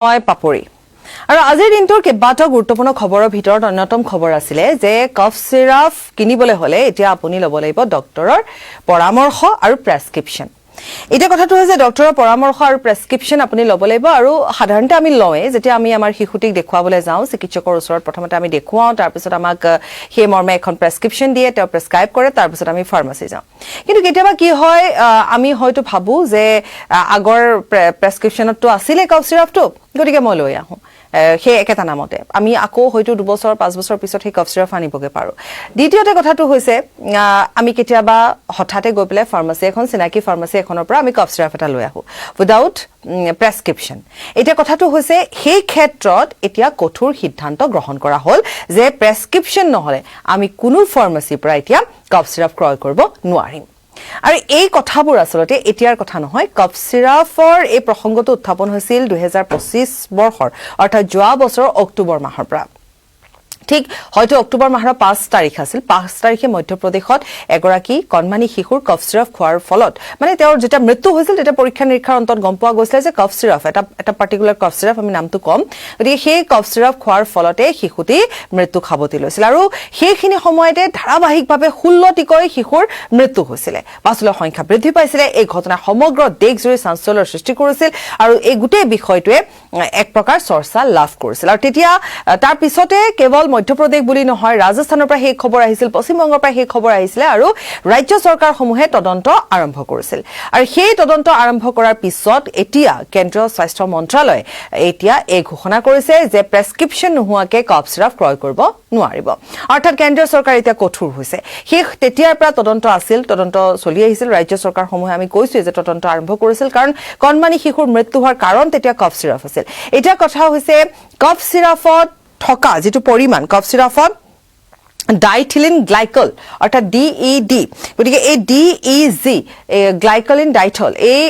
মই পাপৰি আৰু আজিৰ দিনটোৰ কেইবাটা গুৰুত্বপূৰ্ণ খবৰৰ ভিতৰত অন্যতম খবৰ আছিল যে কফ সিৰাপ কিনিবলৈ হলে এতিয়া আপুনি ল'ব লাগিব ডক্টৰৰ পৰামৰ্শ আৰু প্ৰেছক্ৰিপচন এটা কথাটো হৈছে ডক্টৰৰ পৰামৰ্শ আৰু প্ৰেছক্ৰিপচন আপুনি ল'ব লাগিব আৰু সাধাৰণতে আমি লওঁৱে যেতিয়া আমি আমাৰ শিশুটিক দেখুৱাবলৈ যাওঁ চিকিৎসকৰ ওচৰত প্ৰথমতে আমি দেখুৱাওঁ তাৰ পিছত আমাক সেই মৰ্মে এখন প্ৰেছক্ৰিপচন দিয়ে তেওঁ প্ৰেছক্ৰাইব কৰে তাৰ পিছত আমি ফাৰ্মাসী যাওঁ কিন্তু কেতিয়াবা কি হয় আমি হয়তো ভাবো যে আগৰ প্ৰেছক্ৰিপচনটো আছিল কফ সিৰাপটো গতিকে মই লৈ আহোঁ সেই একেটা নামতে আমি আকৌ হয়তো 2 বছৰ 5 বছৰ পিছত সেই কফ সিৰাপ আনিবগে পাৰো দ্বিতীয়তে কথাটো হৈছে আমি কেতিয়াবা হঠাতে গৈ পেলাই ফাৰ্মাসী এখন চিনাকি ফাৰ্মাসী এখনৰ পৰা আমি কফ সিৰাপ এটা লৈ আহো উইদাউট প্ৰেছক্ৰিপচন এটা কথাটো হৈছে সেই ক্ষেত্ৰত এতিয়া কঠোৰ সিদ্ধান্ত গ্ৰহণ কৰা হ'ল যে প্ৰেছক্ৰিপচন নহলে আমি কোনো ফাৰ্মাসীৰ পৰা এতিয়া কফ সিৰাপ ক্ৰয় কৰিব নোৱাৰিম আৰু এই কথাবোৰ আসলতে এতিয়াৰ কথা নহয় কফ সিৰাপৰ এই প্ৰসংগটো উত্থাপন হৈছিল 2025 বৰ্ষৰ অৰ্থাৎ যোৱা বছৰ অক্টোবৰ মাহৰ পৰা ঠিক হয়তো অক্টোবৰ মাহৰ 5 তাৰিখ আছিল 5 তাৰিখে মধ্যপ্ৰদেশত এগৰাকী কণমানি শিশুৰ কফ সিৰাপ খোৱাৰ ফলত মানে তেওঁৰ যেটা মৃত্যু হৈছিল তেটা পৰীক্ষা নিৰীক্ষাৰ অন্তত গম পোৱা গৈছিল যে কফ সিৰাপ এটা পাৰ্টিকুলাৰ কফ সিৰাপ আমি নামটো কম গতিকে সেই কফ সিৰাপ খোৱাৰ ফলতে শিশুটি মৃত্যু খাবতি লৈছিল আৰু সেইখিনি সময়তে ধাৰাবাহিকভাৱে 16টিকৈ শিশুৰ মৃত্যু হৈছিল পাছলৈ সংখ্যা বৃদ্ধি পাইছিল এই ঘটনা সমগ্ৰ দেশজুৰি চাঞ্চল্যৰ সৃষ্টি কৰিছিল আৰু এই গোটেই বিষয়টোৱে এক প্ৰকাৰ চৰ্চা লাভ কৰিছিল আৰু তেতিয়া তাৰ পিছতে কেৱল মধ্যপ্ৰদেশ বুলি নহয় ৰাজস্থানৰ পৰা সেই খবৰ আহিছিল পশ্চিমবংগৰ পৰা সেই খবৰ আহিছিল আৰু ৰাজ্য চৰকাৰসমূহে তদন্ত আৰম্ভ কৰিছিল আৰু সেই তদন্ত আৰম্ভ কৰাৰ পিছত এতিয়া কেন্দ্ৰীয় স্বাস্থ্য মন্ত্ৰালয় এতিয়া এই ঘোষণা কৰিছে যে প্ৰেছক্ৰিপচন নোহোৱাকে কফ সিৰাপ ক্ৰয় কৰিব নোৱাৰিব অৰ্থাৎ কেন্দ্ৰীয় চৰকাৰ এতিয়া কঠোৰ হৈছে সেই তেতিয়াৰ পৰা তদন্ত আছিল তদন্ত চলি আহিছিল ৰাজ্য চৰকাৰসমূহে আমি কৈছো যে তদন্ত আৰম্ভ কৰিছিল কাৰণ কণমানি শিশুৰ মৃত্যু হোৱাৰ কাৰণ তেতিয়া কফ সিৰাপ আছিল এটা কথা হৈছে কফ সিৰাপত থকা যেটো পৰিমাণ কফ সিৰাপত ডাইথিলিন গ্লাইকল অৰ্থাৎ DED গতিকে এই DEG গ্লাইকলিন ডাইথল এই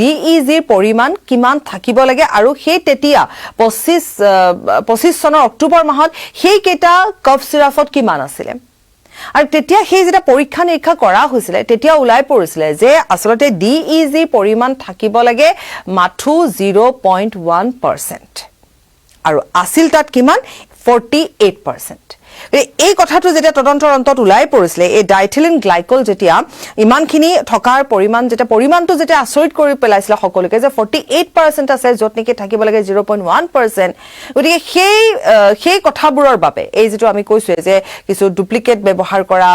DEG পৰিমাণ কিমান থাকিব লাগে আৰু সেই তেতিয়া 25 চনৰ অক্টোবৰ মাহত সেই কেটা কফ সিৰাপত কিমান আছিল আৰু তেতিয়া সেই যেটা পৰীক্ষা নিৰীক্ষা কৰা হৈছিল তেতিয়া ওলাই পৰিছিল যে আসলতে DEG পৰিমাণ থাকিব লাগে মাথু 0.1% আৰু আছিল তাত কিমান 48% এই কথাটো যেতিয়া তদন্তৰ অন্তত ওলাই পৰিছিল এই ডাইথিলিন গ্লাইকল যেতিয়া ইমানখিনি থকাৰ পৰিমাণ যেটা পৰিমাণটো যেতিয়া আচৰিত কৰি পেলাইছিল সকলোকে যে 48% আছে যত নেকি থাকিব লাগে 0.1% গতিকে সেই কথাবোৰৰ বাবে এই যেটো আমি কৈছো যে কিছু ডুপ্লিকেট ব্যৱহাৰ কৰা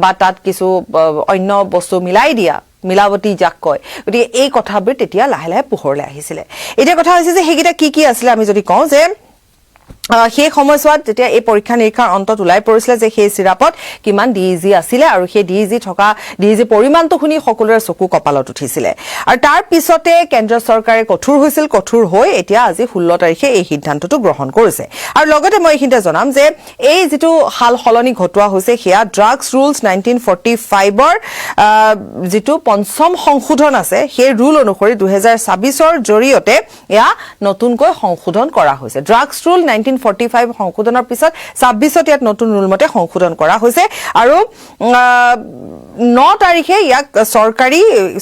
বা তাত কিছু অন্য বস্তু মিলাই দিয়া মিলাৱতি যাক কয় গতিকে এই কথাবোৰ তেতিয়া লাহে লাহে পোহৰলৈ আহিছিল এটা কথা হৈছে যে হেগিটা কি আছিল আমি যদি কওঁ যে সেই সময়ছোৱাত যেতিয়া এই পৰীক্ষা নিৰীক্ষাৰ অন্তত ওলাই পৰিছিল যে সেই সিৰাপত কিমান DEG আছিল আৰু সেই DEG পৰিমাণটো শুনি সকলোৰে চকু কপালত উঠিছিল আৰু তাৰ পিছতে কেন্দ্ৰ চৰকাৰে কঠোৰ হৈ এতিয়া আজি 16 তাৰিখে এই সিদ্ধান্তটো গ্ৰহণ কৰিছে আৰু লগতে মই এইখিনিতে জনাম যে এই যেটো হাল হলনি ঘটোৱা হৈছে হেয়া ড্ৰাগছ ৰুলছ 1945 ৰ যেটো পঞ্চম সংশোধন আছে সেই ৰুল অনুসৰি 2026 ৰ জৰিয়তে এয়া নতুনকৈ সংশোধন কৰা হৈছে ড্ৰাগছ ৰুল 1945 সংশোধনৰ পিছত 26ত ইয়াত নতুন ৰুল মতে সংশোধন কৰা হৈছে আৰু 9 তাৰিখে ইয়াক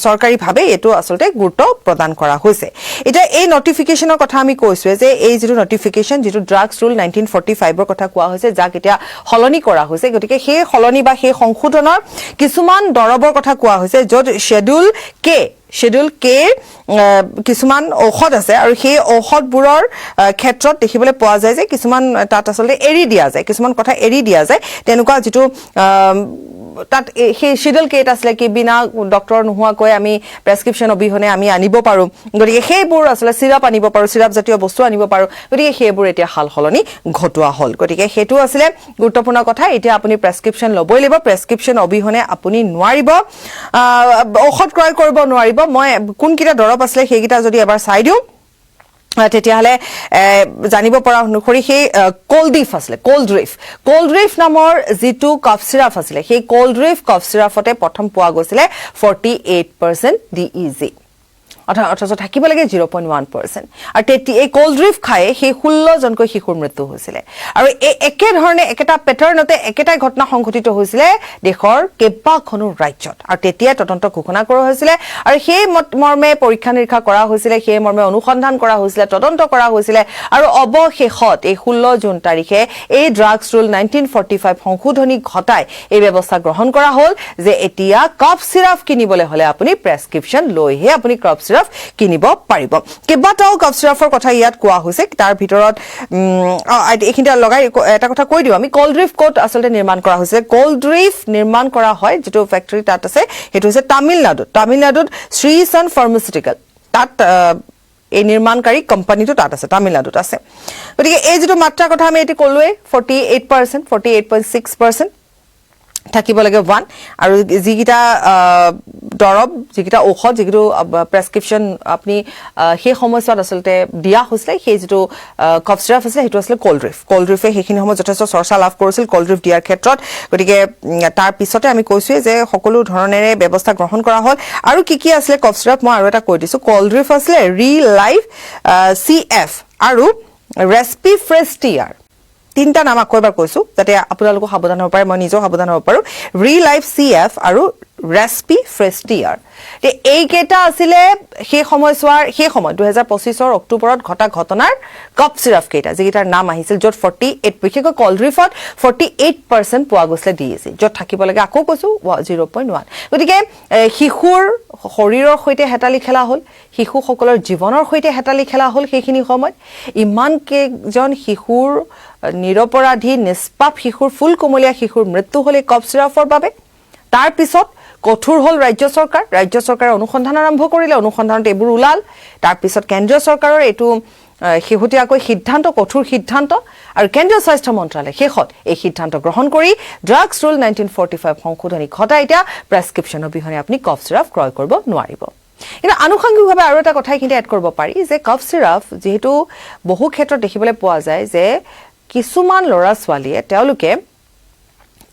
সৰকাৰীভাৱে এটো আসলতে গুৰুত্ব প্ৰদান কৰা হৈছে এটা এই নটিফিকেশনৰ কথা আমি কৈছো যে এই যেটো নটিফিকেশন যেটো ড্ৰাগছ ৰুল 1945 ৰ কথা কোৱা হৈছে যাক এতিয়া হলনি কৰা হৈছে গতিকে সেই হলনি বা সেই সংশোধনৰ কিছুমান দৰবৰ কথা কোৱা হৈছে য'ত Schedule K কিছুমান ঔষধ আছে আৰু সেই ঔষধবোৰৰ ক্ষেত্ৰত দেখিবলৈ পোৱা যায় যে কিছুমান তাত আসলে এৰি দিয়া যায় কিছুমান কথা এৰি দিয়া যায় তেনেকুৱা যেটো তাত সেই শিডিউল কেট আসলে কি বিনা ডক্টৰ নোহোৱাকৈ আমি প্ৰেছক্ৰিপচন অবিহনে আমি আনিব পাৰো গতিকে সেইবোৰ আসলে সিৰাপ আনিব পাৰো সিৰাপ জাতীয় বস্তু আনিব পাৰো গতিকে সেইবোৰ এতিয়া হাল হলনি ঘটোৱা হল গতিকে হেতু আসলে গুৰুত্বপূৰ্ণ কথা এতিয়া আপুনি প্ৰেছক্ৰিপচন লবই লাগিব প্ৰেছক্ৰিপচন অবিহনে আপুনি নোৱাৰিব ঔষধ ক্ৰয় কৰিব নোৱাৰিব মই কোনকিটা দৰব আছে সেইকিটা যদি এবাৰ চাই দিও তেতিয়া হলে জানিব পৰা অনুসৰি সেই কোল্ড্ৰিফ নামৰ যেটো কফ সিৰাপ আছিল সেই কোল্ড্ৰিফ কফ সিৰাপতে প্ৰথম পোৱা গৈছিল 48% DEG অথচ থাকিব লাগে 0.1%। আৰু এই কোল্ড ড্ৰিফ খাই সেই 16 জনকৈ শিশুৰ মৃত্যু হৈছিলে। আৰু এই একেধৰণে একেটা পেটাৰ্ণতে একেটাই ঘটনা সংঘটিত হৈছিলে দেশৰ কেইবাখনো ৰাজ্যত। আৰু তেতিয়া তদন্ত ঘোষণা কৰা হৈছিলে আৰু সেই মৰ্মে পৰীক্ষা নিৰীক্ষা কৰা হৈছিলে, সেই মৰ্মে অনুসন্ধান কৰা হৈছিলে, তদন্ত কৰা হৈছিলে। আৰু অৱশেষত এই 16 জুন তাৰিখে এই ড্ৰাগছ ৰুল 1945 সংশোধনী ঘটাই এই ব্যৱস্থা গ্ৰহণ কৰা হ'ল যে এতিয়া কফ চিৰাপ কিনিবলৈ হলে আপুনি প্ৰেছক্ৰিপশ্যন লৈহে আপুনি কফ চিৰাপ কিনিব পাৰিব। কেইবাটাও কফ চিৰাপৰ কথা ইয়াত কোৱা হৈছে। তাৰ ভিতৰত এইখিনিতে লগাই এটা কথা কৈ দিওঁ, আমি কোল্ড ড্ৰিফ ক'ত আচলতে নিৰ্মাণ কৰা হৈছে। কোল্ড ড্ৰিফ নিৰ্মাণ কৰা হয় যিটো ফেক্টৰী তাত আছে সেইটো হৈছে তামিলনাডুত শ্ৰীচন ফাৰ্মাচিউটিকেল। তাত এই নিৰ্মাণকাৰী কোম্পানীটো তাত আছে, তামিলনাডুত আছে। গতিকে এই যিটো মাত্ৰাৰ কথা আমি এতিয়া ক'লোৱে 48%, 48.6% থাকিব লাগে 1। আৰু যিকেইটা দৰৱ, যিকেইটা ঔষধ, যিটো প্ৰেছক্ৰিপশ্যন আপুনি সেই সময়ছোৱাত আচলতে দিয়া হৈছিলে, সেই যিটো কফ চিৰাপ আছিলে সেইটো আছিলে কোল্ড ড্ৰিফ। কোল্ড ড্ৰিফে সেইখিনি সময়ত যথেষ্ট চৰ্চা লাভ কৰিছিল কোল্ড ড্ৰিফ দিয়াৰ ক্ষেত্ৰত। গতিকে তাৰ পিছতে আমি কৈছোৱে যে সকলো ধৰণেৰে ব্যৱস্থা গ্ৰহণ কৰা হ'ল। আৰু কি আছিলে কফ চিৰাপ মই আৰু এটা কৈ দিছো। কোল্ড ড্ৰিফ আছিলে ৰিলাইভ CF আৰু ৰেস্পিফ্ৰেষ্টিয়াৰ। 3টা নাম আকৌ এবাৰ কৈছো যাতে আপোনালোকো সাৱধান হ'ব পাৰে, মই নিজেও সাৱধান হ'ব পাৰো। ৰিলাইভ CF আৰু ৰেস্পিফ্ৰেষ্টিয়াৰ। এইকেইটা আছিলে সেই সময়ছোৱাৰ 2025 অক্টোবৰত ঘটা ঘটনাৰ কফ চিৰাপ কেইটা, যিকেইটাৰ নাম আহিছিল, য'ত 48 বিশেষকৈ কোল্ড ড্ৰিফত 48% পোৱা গৈছিলে DAC, য'ত থাকিব লাগে আকৌ কৈছো 0.1। গতিকে শিশুৰ শৰীৰৰ সৈতে হেতালি খেলা হ'ল, শিশুসকলৰ জীৱনৰ সৈতে হেতালি খেলা হ'ল। সেইখিনি সময়ত ইমান কেইজন শিশুৰ নিৰপৰাধী নিষ্পাপ শিশুৰ ফুলকুমলীয়া শিশুৰ মৃত্যু হ'ল এই কফ চিৰাপৰ বাবে। তাৰ পিছত কঠোৰ হ'ল ৰাজ্য চৰকাৰে অনুসন্ধান আৰম্ভ কৰিলে, অনুসন্ধানত এইবোৰ ওলাল। তাৰ পিছত কেন্দ্ৰীয় চৰকাৰৰ এইটো শেহতীয়াকৈ সিদ্ধান্ত, কঠোৰ সিদ্ধান্ত, আৰু কেন্দ্ৰীয় স্বাস্থ্য মন্ত্ৰালয়ে শেষত এই সিদ্ধান্ত গ্ৰহণ কৰি ড্ৰাগছ ৰুল 1945 সংশোধনী ঘটাই এতিয়া প্ৰেছক্ৰিপশ্যন অবিহনে আপুনি কফ চিৰাপ ক্ৰয় কৰিব নোৱাৰিব। কিন্তু আনুষংগিকভাৱে আৰু এটা কথা এইখিনিতে এড কৰিব পাৰি যে কফ চিৰাপ যিহেতু বহু ক্ষেত্ৰত দেখিবলৈ পোৱা যায় যে কিছুমান ল'ৰা ছোৱালীয়ে তেওঁলোকে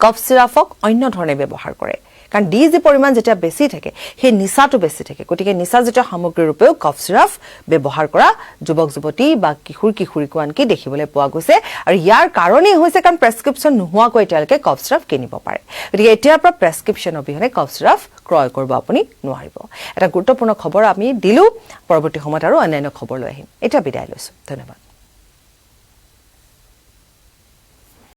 কফ চিৰাপক অন্য ধৰণে ব্যৱহাৰ কৰে, কাৰণ DAC পৰিমাণ যেতিয়া বেছি থাকে সেই নিচাটো বেছি থাকে। গতিকে নিচাজাতীয় সামগ্ৰীৰ ৰূপেও কফ চিৰাপ ব্যৱহাৰ কৰা যুৱক যুৱতী বা কিশোৰীকো আনকি দেখিবলৈ পোৱা গৈছে। আৰু ইয়াৰ কাৰণেই হৈছে কাৰণ প্ৰেছক্ৰিপশ্যন নোহোৱাকৈ তেওঁলোকে কফ চিৰাপ কিনিব পাৰে। গতিকে এতিয়াৰ পৰা প্ৰেছক্ৰিপশ্যন অবিহনে কফ চিৰাপ ক্ৰয় কৰিব আপুনি নোৱাৰিব। এটা গুৰুত্বপূৰ্ণ খবৰ আমি দিলো। পৰৱৰ্তী সময়ত আৰু অন্যান্য খবৰ লৈ আহিম। এতিয়া বিদায় লৈছো, ধন্যবাদ।